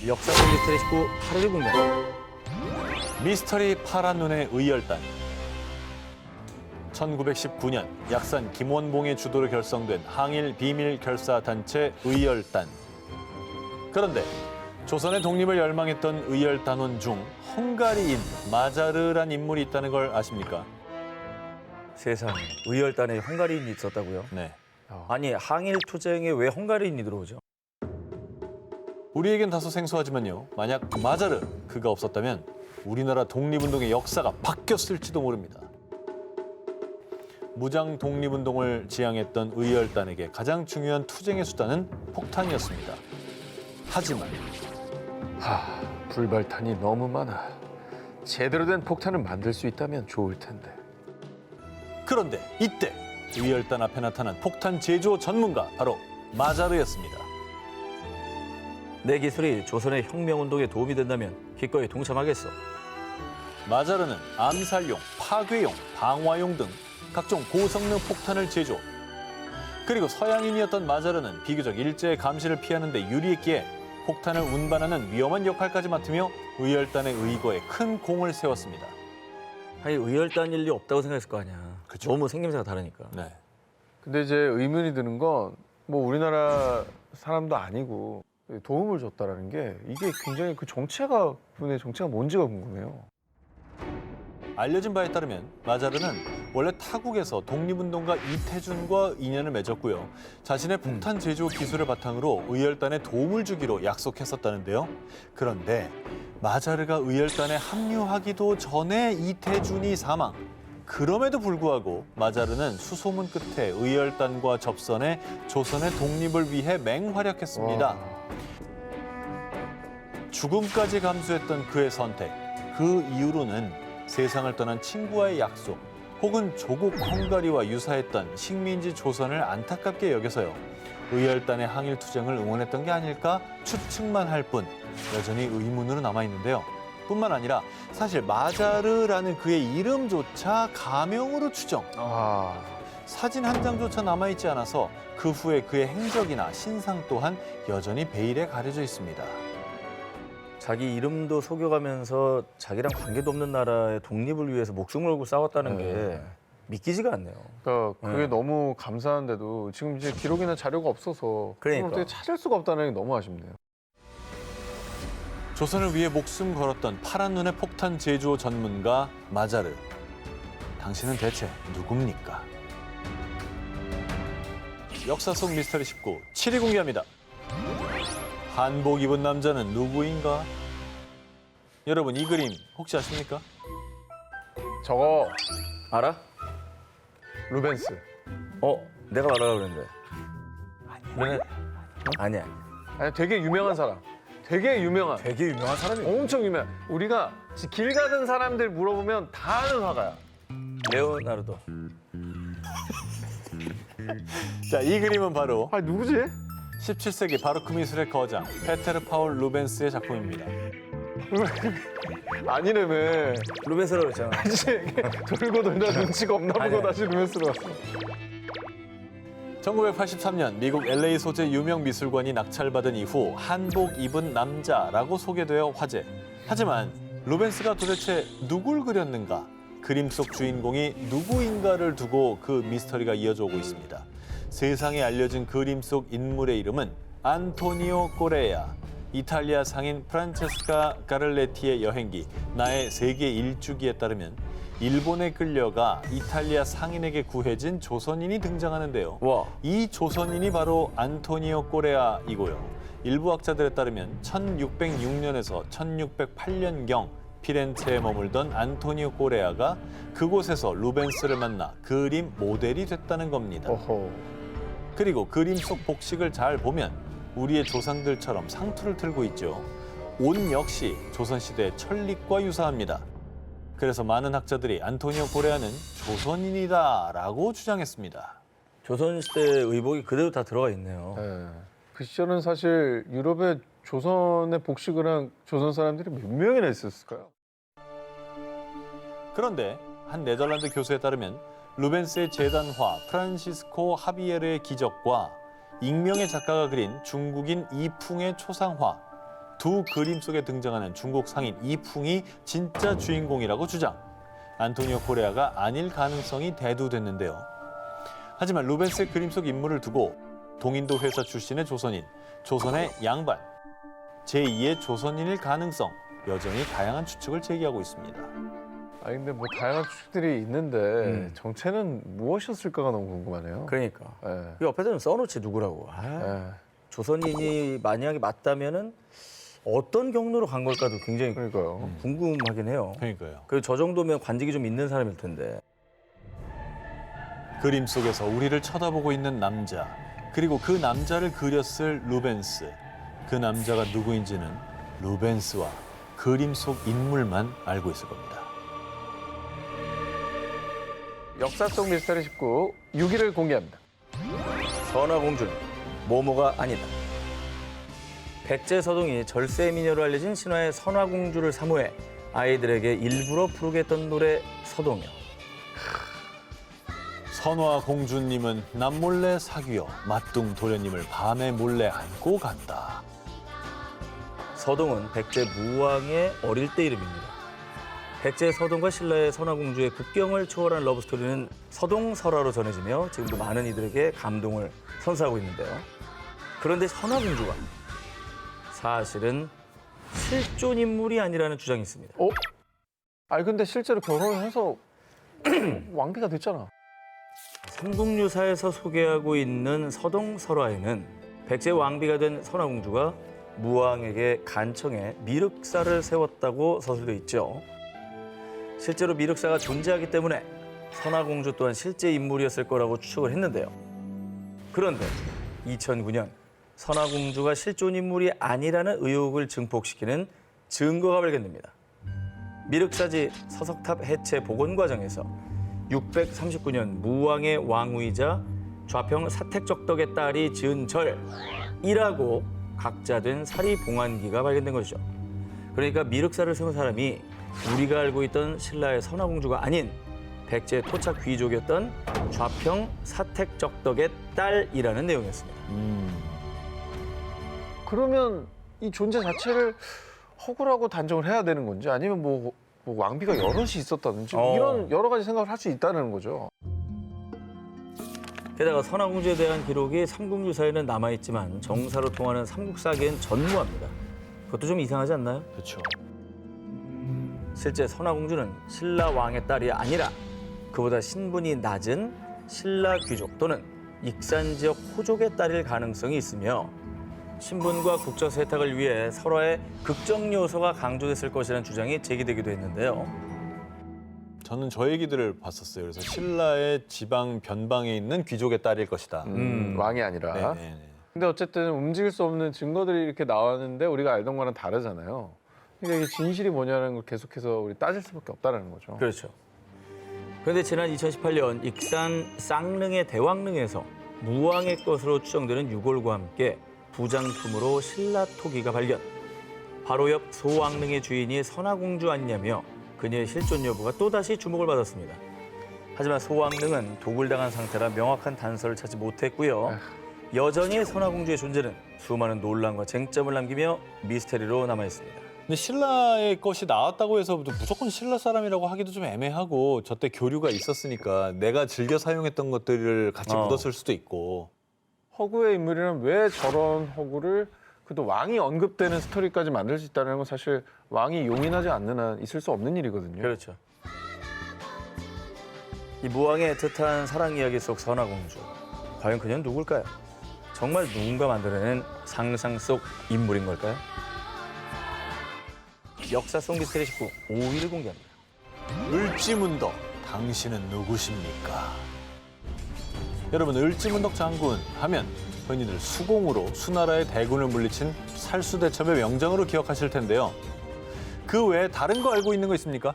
역사 속 미스터리 19 8일 공개. 미스터리 파란 눈의 의열단. 1919년 약산 김원봉의 주도로 결성된 항일 비밀 결사 단체 의열단. 그런데 조선의 독립을 열망했던 의열단원 중 헝가리인 마자르란 인물이 있다는 걸 아십니까? 세상에 의열단에 헝가리인이 있었다고요? 네. 아니 항일 투쟁에 왜 헝가리인이 들어오죠? 우리에겐 다소 생소하지만요. 만약 마자르 그가 없었다면 우리나라 독립운동의 역사가 바뀌었을지도 모릅니다. 무장 독립운동을 지향했던 의열단에게 가장 중요한 투쟁의 수단은 폭탄이었습니다. 하지만 불발탄이 너무 많아. 제대로 된 폭탄을 만들 수 있다면 좋을 텐데. 그런데 이때 의열단 앞에 나타난 폭탄 제조 전문가 바로 마자르였습니다. 내 기술이 조선의 혁명운동에 도움이 된다면 기꺼이 동참하겠어. 마자르는 암살용, 파괴용, 방화용 등 각종 고성능 폭탄을 제조. 그리고 서양인이었던 마자르는 비교적 일제의 감시를 피하는 데 유리했기에 폭탄을 운반하는 위험한 역할까지 맡으며 의열단의 의거에 큰 공을 세웠습니다. 아니 의열단 일이 없다고 생각했을 거 아니야. 그쵸. 너무 생김새가 다르니까. 네. 근데 이제 의문이 드는 건 뭐 우리나라 사람도 아니고 도움을 줬다라는 게 이게 굉장히 그 정체가 그분의 정체가 뭔지가 궁금해요. 알려진 바에 따르면 마자르는 원래 타국에서 독립운동가 이태준과 인연을 맺었고요. 자신의 폭탄 제조 기술을 바탕으로 의열단에 도움을 주기로 약속했었다는데요. 그런데 마자르가 의열단에 합류하기도 전에 이태준이 사망. 그럼에도 불구하고 마자르는 수소문 끝에 의열단과 접선해 조선의 독립을 위해 맹활약했습니다. 와. 죽음까지 감수했던 그의 선택. 그 이후로는 세상을 떠난 친구와의 약속 혹은 조국 헝가리와 유사했던 식민지 조선을 안타깝게 여겨서요. 의열단의 항일 투쟁을 응원했던 게 아닐까 추측만 할 뿐 여전히 의문으로 남아있는데요. 뿐만 아니라 사실 마자르라는 그의 이름조차 가명으로 추정. 사진 한 장조차 남아있지 않아서 그 후에 그의 행적이나 신상 또한 여전히 베일에 가려져 있습니다. 자기 이름도 속여가면서 자기랑 관계도 없는 나라의 독립을 위해서 목숨을 걸고 싸웠다는 게 믿기지가 않네요. 그러니까 그게 네. 너무 감사한데도 지금 이제 기록이나 자료가 없어서 그러니까. 어떻게 찾을 수가 없다는 게 너무 아쉽네요. 조선을 위해 목숨 걸었던 파란 눈의 폭탄 제조 전문가 마자르. 당신은 대체 누굽니까? 역사 속 미스터리 19, 7위 공개합니다. 한복 입은 남자는 누구인가? 여러분 이 그림 혹시 아십니까? 저거 알아? 루벤스. 내가 말하려고 그랬는데. 루벤. 아니야. 아니 되게 유명한 사람. 되게 유명한. 되게 유명한 사람이 엄청 유명. 우리가 길 가는 사람들 물어보면 다 아는 화가야. 레오나르도. 자, 이 그림은 바로 아 누구지? 17세기 바로크 미술의 거장 페테르 파울 루벤스의 작품입니다. 아니라며. 루벤스라고 했잖아. 다시 돌고 돌다 눈치가 없나 보고 아니야. 다시 루벤스로 왔어. 1983년 미국 LA 소재 유명 미술관이 낙찰받은 이후 한복 입은 남자라고 소개되어 화제. 하지만 루벤스가 도대체 누굴 그렸는가? 그림 속 주인공이 누구인가를 두고 그 미스터리가 이어져 오고 있습니다. 세상에 알려진 그림 속 인물의 이름은 안토니오 꼬레아. 이탈리아 상인 프란체스카 가를레티의 여행기 나의 세계 일주기에 따르면 일본에 끌려가 이탈리아 상인에게 구해진 조선인이 등장하는데요. 와. 이 조선인이 바로 안토니오 꼬레아이고요. 일부 학자들에 따르면 1606년에서 1608년경 피렌체에 머물던 안토니오 꼬레아가 그곳에서 루벤스를 만나 그림 모델이 됐다는 겁니다. 어허. 그리고 그림 속 복식을 잘 보면 우리의 조상들처럼 상투를 틀고 있죠. 옷 역시 조선시대의 천릭과 유사합니다. 그래서 많은 학자들이 안토니오 꼬레아는 조선인이다라고 주장했습니다. 조선시대 의복이 그대로 다 들어가 있네요. 네. 그 시절은 사실 유럽에 조선의 복식을 한 조선 사람들이 몇 명이나 있었을까요? 그런데 한 네덜란드 교수에 따르면 루벤스의 재단화 프란시스코 하비에르의 기적과 익명의 작가가 그린 중국인 이풍의 초상화 두 그림 속에 등장하는 중국 상인 이풍이 진짜 주인공이라고 주장. 안토니오 코레아가 아닐 가능성이 대두됐는데요. 하지만 루벤스의 그림 속 인물을 두고 동인도 회사 출신의 조선인, 조선의 양반, 제2의 조선인일 가능성, 여전히 다양한 추측을 제기하고 있습니다. 아니 근데 뭐 다양한 추측들이 있는데 정체는 무엇이었을까가 너무 궁금하네요. 그러니까. 예. 이 옆에서는 써놓지 누구라고. 아, 예. 조선인이 만약에 맞다면은 어떤 경로로 간 걸까도 굉장히 그러니까요. 궁금하긴 해요. 그러니까요. 그 저 정도면 관직이 좀 있는 사람일 텐데. 그림 속에서 우리를 쳐다보고 있는 남자, 그리고 그 남자를 그렸을 루벤스. 그 남자가 누구인지는 루벤스와 그림 속 인물만 알고 있을 겁니다. 역사 속 미스터리 19 6위를 공개합니다. 선화공주는 모모가 아니다. 백제서동이 절세 미녀로 알려진 신화의 선화공주를 사모해 아이들에게 일부러 부르게 했던 노래 서동요. 선화 공주님은 남몰래 사귀어 맞둥 도련님을 밤에 몰래 안고 갔다. 서동은 백제 무왕의 어릴 때 이름입니다. 백제 서동과 신라의 선화공주의 국경을 초월한 러브스토리는 서동설화로 전해지며 지금도 많은 이들에게 감동을 선사하고 있는데요. 그런데 선화공주가 사실은 실존 인물이 아니라는 주장이 있습니다. 아니 근데 실제로 결혼을 해서 왕비가 됐잖아. 삼국유사에서 소개하고 있는 서동설화에는 백제 왕비가 된 선화공주가 무왕에게 간청해 미륵사를 세웠다고 서술돼 있죠. 실제로 미륵사가 존재하기 때문에 선화공주 또한 실제 인물이었을 거라고 추측을 했는데요. 그런데 2009년 선화공주가 실존 인물이 아니라는 의혹을 증폭시키는 증거가 발견됩니다. 미륵사지 서석탑 해체 복원 과정에서 639년 무왕의 왕후이자 좌평 사택적덕의 딸이 지은 절이라고 각자된 사리봉안기가 발견된 것이죠. 그러니까 미륵사를 세운 사람이 우리가 알고 있던 신라의 선화공주가 아닌 백제 토착 귀족이었던 좌평 사택적덕의 딸이라는 내용이었습니다. 그러면 이 존재 자체를 허구라고 단정을 해야 되는 건지 아니면 뭐 왕비가 여럿이 있었다든지 이런 여러 가지 생각을 할 수 있다는 거죠. 게다가 선화공주에 대한 기록이 삼국유사에는 남아있지만 정사로 통하는 삼국사기엔 전무합니다. 그것도 좀 이상하지 않나요? 그렇죠. 실제 선화공주는 신라 왕의 딸이 아니라 그보다 신분이 낮은 신라 귀족 또는 익산 지역 호족의 딸일 가능성이 있으며 신분과 국적 세탁을 위해 설화의 극적 요소가 강조됐을 것이라는 주장이 제기되기도 했는데요. 저는 저 얘기들을 봤었어요. 그래서 신라의 지방 변방에 있는 귀족의 딸일 것이다. 왕이 아니라. 네네네. 근데 어쨌든 움직일 수 없는 증거들이 이렇게 나왔는데 우리가 알던 거랑 다르잖아요. 그러니까 이게 진실이 뭐냐는 걸 계속해서 우리 따질 수밖에 없다는 거죠. 그렇죠. 그런데 지난 2018년 익산 쌍릉의 대왕릉에서 무왕의 것으로 추정되는 유골과 함께 부장품으로 신라 토기가 발견. 바로 옆 소왕릉의 주인이 선화공주 아니냐며 그녀의 실존 여부가 또다시 주목을 받았습니다. 하지만 소왕릉은 도굴당한 상태라 명확한 단서를 찾지 못했고요. 여전히 선화공주의 존재는 수많은 논란과 쟁점을 남기며 미스테리로 남아있습니다. 근데 신라의 것이 나왔다고 해서 무조건 신라 사람이라고 하기도 좀 애매하고 저때 교류가 있었으니까 내가 즐겨 사용했던 것들을 같이 묻었을 수도 있고. 허구의 인물이라면 왜 저런 허구를 그래도 왕이 언급되는 스토리까지 만들 수 있다는 건 사실 왕이 용인하지 않는 한 있을 수 없는 일이거든요. 그렇죠. 이 무왕의 애틋한 사랑 이야기 속 선화공주. 과연 그녀는 누굴까요? 정말 누군가 만들어낸 상상 속 인물인 걸까요? 역사 속 미스터리 19 5위를 공개합니다. 을지문덕, 당신은 누구십니까? 여러분, 을지문덕 장군 하면 흔히들 수공으로 수나라의 대군을 물리친 살수대첩의 명장으로 기억하실 텐데요. 그 외에 다른 거 알고 있는 거 있습니까?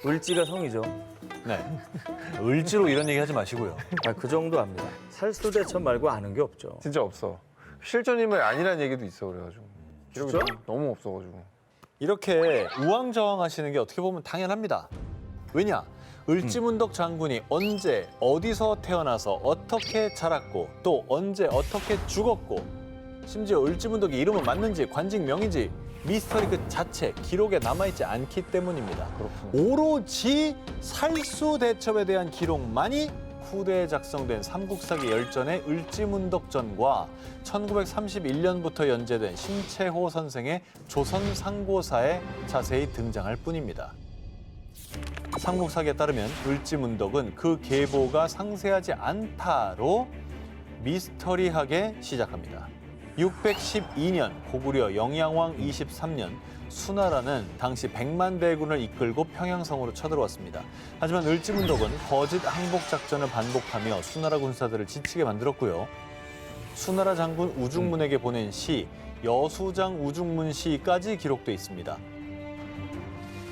을지가 성이죠. 네. 을지로 이런 얘기 하지 마시고요. 그 정도 압니다. 살수대첩 말고 아는 게 없죠. 진짜 없어. 실존 인물이 아니라는 얘기도 있어 그래가지고. 진짜? 너무 없어가지고. 이렇게 우왕좌왕하시는 게 어떻게 보면 당연합니다. 왜냐? 을지문덕 장군이 언제, 어디서 태어나서 어떻게 자랐고 또 언제 어떻게 죽었고 심지어 을지문덕의 이름은 맞는지 관직명인지 미스터리 그 자체 기록에 남아있지 않기 때문입니다. 그렇군요. 오로지 살수대첩에 대한 기록만이 후대에 작성된 삼국사기 열전의 을지문덕전과 1931년부터 연재된 심채호 선생의 조선상고사에 자세히 등장할 뿐입니다. 삼국사기에 따르면 을지문덕은 그 계보가 상세하지 않다로 미스터리하게 시작합니다. 612년 고구려 영양왕 23년 수나라는 당시 100만 대군을 이끌고 평양성으로 쳐들어왔습니다. 하지만 을지문덕은 거짓 항복 작전을 반복하며 수나라 군사들을 지치게 만들었고요. 수나라 장군 우중문에게 보낸 시 여수장 우중문 시까지 기록돼 있습니다.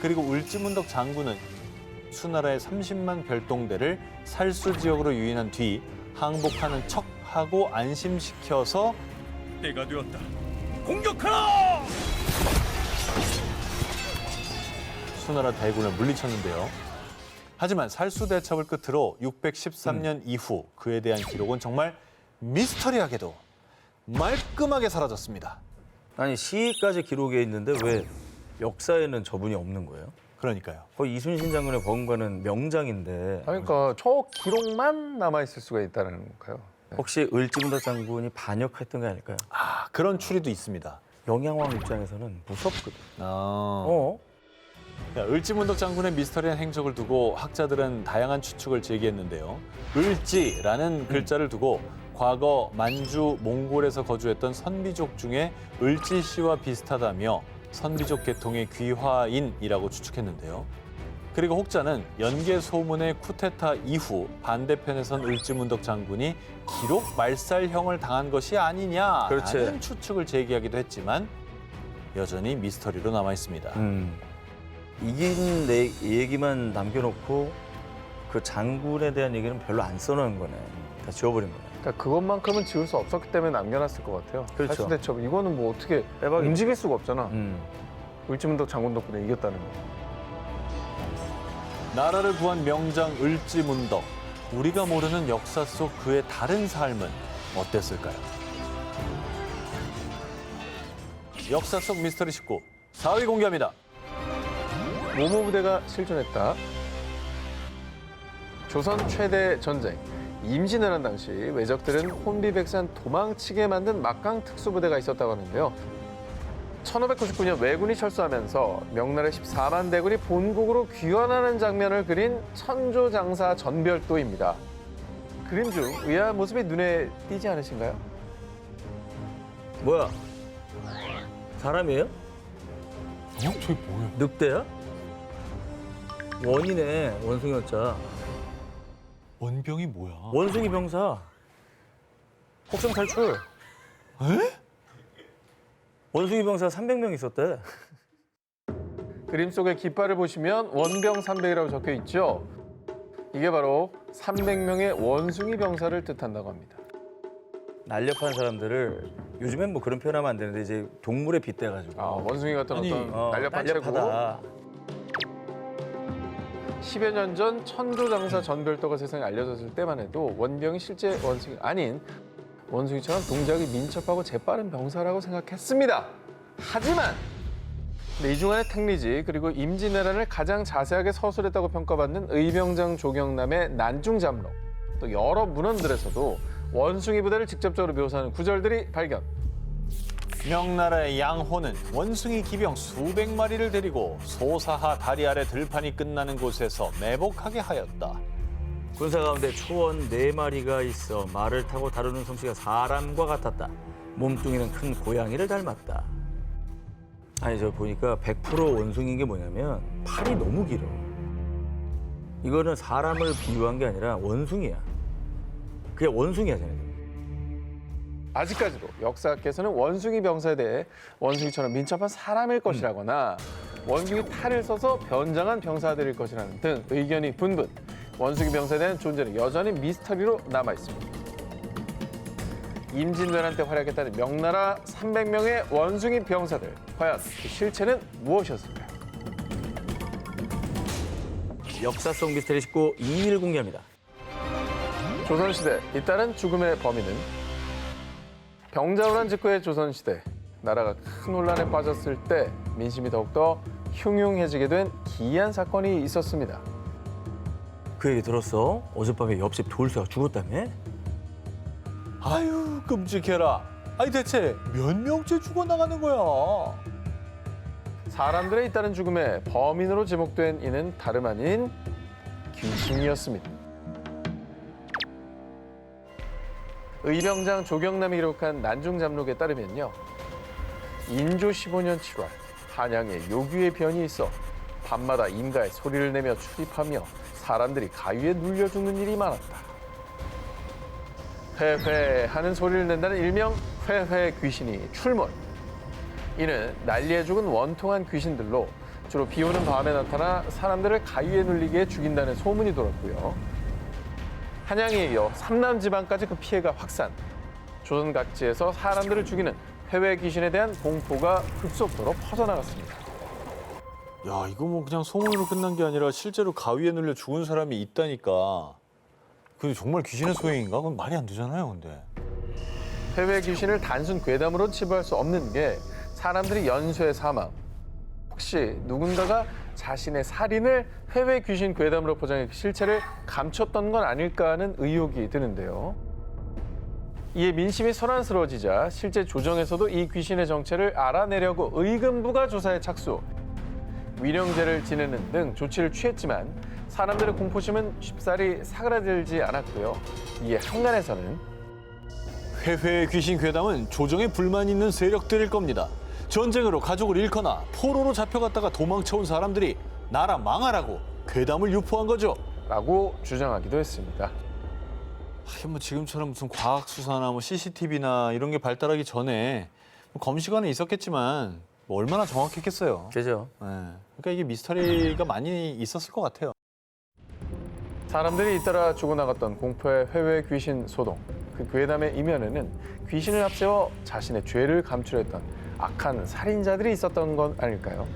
그리고 을지문덕 장군은 수나라의 30만 별동대를 살수 지역으로 유인한 뒤 항복하는 척하고 안심시켜서 때가 되었다. 공격하라! 수나라 대군을 물리쳤는데요. 하지만 살수대첩을 끝으로 613년 이후 그에 대한 기록은 정말 미스터리하게도 말끔하게 사라졌습니다. 아니 시까지 기록에 있는데 왜 역사에는 저분이 없는 거예요? 그러니까요. 거의 이순신 장군의 버금가는 명장인데 그러니까 저 기록만 남아 있을 수가 있다는 건가요? 혹시 을지문덕 장군이 반역했던 게 아닐까요? 아, 그런 추리도 있습니다. 영양왕 입장에서는 무섭거든. 자, 을지문덕 장군의 미스터리한 행적을 두고 학자들은 다양한 추측을 제기했는데요. 을지라는 글자를 두고 과거 만주, 몽골에서 거주했던 선비족 중에 을지 씨와 비슷하다며 선비족 계통의 귀화인이라고 추측했는데요. 그리고 혹자는 연개 소문의 쿠데타 이후 반대편에선 을지문덕 장군이 기록 말살형을 당한 것이 아니냐라는 그렇지. 추측을 제기하기도 했지만 여전히 미스터리로 남아 있습니다. 이긴 내 얘기만 남겨놓고 그 장군에 대한 얘기는 별로 안 써놓은 거네. 다 지워버린 거네. 그러니까 그것만큼은 지울 수 없었기 때문에 남겨놨을 것 같아요. 그렇죠. 살수대첩 이거는 뭐 어떻게 빼박이. 움직일 수가 없잖아. 음. 을지문덕 장군 덕분에 이겼다는 거. 나라를 구한 명장 을지문덕. 우리가 모르는 역사 속 그의 다른 삶은 어땠을까요? 역사 속 미스터리 19 4위 공개합니다. 모모 부대가 실존했다. 조선 최대 전쟁. 임진왜란 당시 왜적들은 혼비백산 도망치게 만든 막강 특수부대가 있었다고 하는데요. 1599년 왜군이 철수하면서 명나라 14만 대군이 본국으로 귀환하는 장면을 그린 천조장사 전별도입니다. 그림 중 의아한 모습이 눈에 띄지 않으신가요? 뭐야? 사람이에요? 저게 뭐예요? 늑대야? 원이네, 원숭이 원자. 원병이 뭐야? 원숭이 병사. 혹성 탈출. 에? 원숭이 병사 300명 있었대. 그림 속의 깃발을 보시면 원병 300이라고 적혀 있죠. 이게 바로 300명의 원숭이 병사를 뜻한다고 합니다. 날렵한 사람들을 요즘엔 뭐 그런 표현하면 안 되는데 이제 동물에 빗대가지고. 원숭이 같은 아니, 어떤 날렵한 체구. 날렵하다. 10여 년 전 천조장사 전별도가 세상에 알려졌을 때만 해도 원병이 실제 원숭이 아닌 원숭이처럼 동작이 민첩하고 재빠른 병사라고 생각했습니다. 하지만 이중환의 택리지 그리고 임진왜란을 가장 자세하게 서술했다고 평가받는 의병장 조경남의 난중잠록 또 여러 문헌들에서도 원숭이 부대를 직접적으로 묘사하는 구절들이 발견. 명나라의 양호는 원숭이 기병 수백 마리를 데리고 소사하 다리 아래 들판이 끝나는 곳에서 매복하게 하였다. 군사 가운데 초원 4마리가 있어 말을 타고 다루는 솜씨가 사람과 같았다. 몸뚱이는 큰 고양이를 닮았다. 아니 저 보니까 100% 원숭이인 게 뭐냐면 팔이 너무 길어. 이거는 사람을 비유한 게 아니라 원숭이야. 그냥 원숭이야 쟤네. 아직까지도 역사학계에서는 원숭이 병사에 대해 원숭이처럼 민첩한 사람일 것이라거나 원숭이 탈을 써서 변장한 병사들일 것이라는 등 의견이 분분. 원숭이 병사에 대한 존재는 여전히 미스터리로 남아 있습니다. 임진왜란 때 활약했다는 명나라 300명의 원숭이 병사들. 과연 그 실체는 무엇이었을까요? 역사 속 미스터리 19 2위를 공개합니다. 조선시대 잇따른 죽음의 범인은 병자호란 직후의 조선시대 나라가 큰 혼란에 빠졌을 때 민심이 더욱더 흉흉해지게 된 기이한 사건이 있었습니다. 그 얘기 들었어? 어젯밤에 옆집 돌쇠가 죽었다며? 아유, 끔찍해라. 아니 대체 몇 명째 죽어나가는 거야? 사람들의 잇따른 죽음의 범인으로 지목된 이는 다름 아닌 귀신이었습니다. 의병장 조경남이 기록한 난중잠록에 따르면요. 인조 15년 7월 한양에 요귀의 변이 있어 밤마다 임가에 소리를 내며 출입하며 사람들이 가위에 눌려 죽는 일이 많았다. 회회 하는 소리를 낸다는 일명 회회 귀신이 출몰. 이는 난리에 죽은 원통한 귀신들로 주로 비 오는 밤에 나타나 사람들을 가위에 눌리게 죽인다는 소문이 돌았고요. 한양에 이어 삼남 지방까지 그 피해가 확산. 조선 각지에서 사람들을 죽이는 회외 귀신에 대한 공포가 급속도로 퍼져나갔습니다. 야, 이거 뭐 그냥 소문으로 끝난 게 아니라 실제로 가위에 눌려 죽은 사람이 있다니까. 그게 정말 귀신의 소행인가? 그건 말이 안 되잖아요, 근데. 회외 귀신을 단순 괴담으로 치부할 수 없는 게 사람들이 연쇄 사망. 혹시 누군가가 자신의 살인을 회외 귀신 괴담으로 포장해 실체를 감췄던 건 아닐까 하는 의혹이 드는데요. 이에 민심이 소란스러워지자 실제 조정에서도 이 귀신의 정체를 알아내려고 의금부가 조사에 착수. 위령제를 지내는 등 조치를 취했지만 사람들의 공포심은 쉽사리 사그라들지 않았고요. 이에 한간에서는 회회의 귀신 괴담은 조정에 불만 있는 세력들일 겁니다. 전쟁으로 가족을 잃거나 포로로 잡혀갔다가 도망쳐온 사람들이 나라 망하라고 괴담을 유포한 거죠. 라고 주장하기도 했습니다. 하긴 뭐 지금처럼 무슨 과학 수사나 뭐 CCTV나 이런 게 발달하기 전에 뭐 검시관에 있었겠지만 뭐 얼마나 정확했겠어요. 그죠? 네. 그러니까 이게 미스터리가 많이 있었을 것 같아요. 사람들이 잇따라 죽어나갔던 공포의 회외 귀신 소동. 그 괴담의 이면에는 귀신을 앞세워 자신의 죄를 감추려했던 악한 살인자들이 있었던 건 아닐까요?